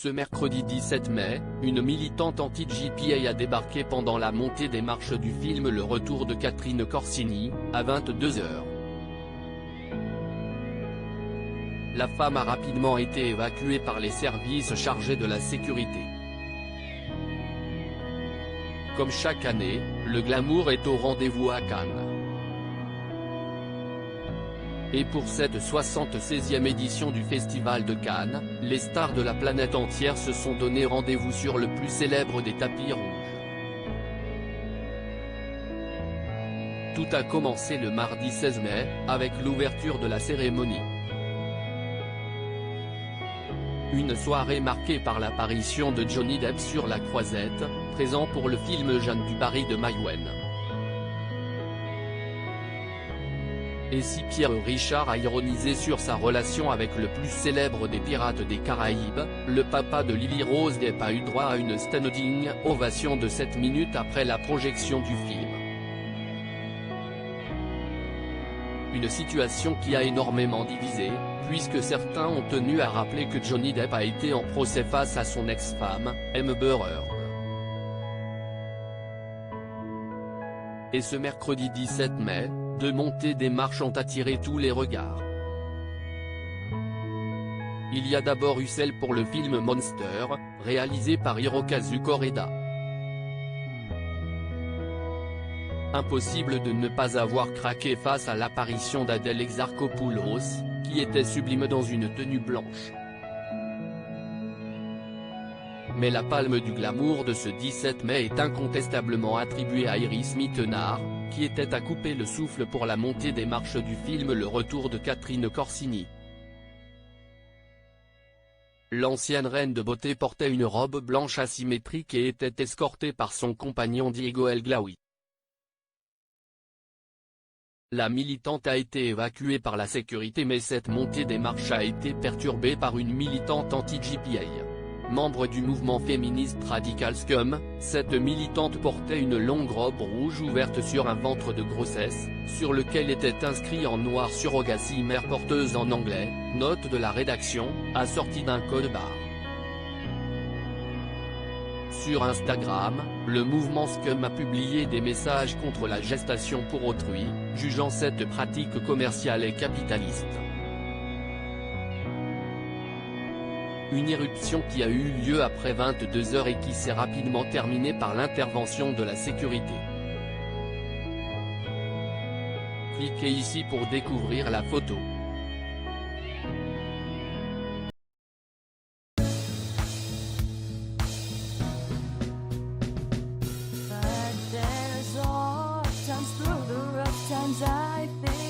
Ce mercredi 17 mai, une militante anti-JPA a débarqué pendant la montée des marches du film Le Retour de Catherine Corsini, à 22 h. La femme a rapidement été évacuée par les services chargés de la sécurité. Comme chaque année, le glamour est au rendez-vous à Cannes. Et pour cette 76e édition du Festival de Cannes, les stars de la planète entière se sont donné rendez-vous sur le plus célèbre des tapis rouges. Tout a commencé le mardi 16 mai, avec l'ouverture de la cérémonie. Une soirée marquée par l'apparition de Johnny Depp sur la croisette, présent pour le film Jeanne du Barry de Maïwenn. Et si Pierre Richard a ironisé sur sa relation avec le plus célèbre des pirates des Caraïbes, le papa de Lily Rose Depp a eu droit à une standing ovation de 7 minutes après la projection du film. Une situation qui a énormément divisé, puisque certains ont tenu à rappeler que Johnny Depp a été en procès face à son ex-femme, Amber Heard. Et ce mercredi 17 mai, deux montées des marches ont attiré tous les regards. Il y a d'abord eu celle pour le film Monster, réalisé par Hirokazu Koreda. Impossible de ne pas avoir craqué face à l'apparition d'Adèle Exarchopoulos, qui était sublime dans une tenue blanche. Mais la palme du glamour de ce 17 mai est incontestablement attribuée à Iris Mittenard, qui était à couper le souffle pour la montée des marches du film Le Retour de Catherine Corsini. L'ancienne reine de beauté portait une robe blanche asymétrique et était escortée par son compagnon Diego El Glaoui. La militante a été évacuée par la sécurité, mais cette montée des marches a été perturbée par une militante anti-JPA. Membre du mouvement féministe Radical Scum, cette militante portait une longue robe rouge ouverte sur un ventre de grossesse, sur lequel était inscrit en noir surrogacy mère porteuse en anglais, note de la rédaction, assortie d'un code barre. Sur Instagram, le mouvement Scum a publié des messages contre la gestation pour autrui, jugeant cette pratique commerciale et capitaliste. Une irruption qui a eu lieu après 22 h et qui s'est rapidement terminée par l'intervention de la sécurité. Cliquez ici pour découvrir la photo. I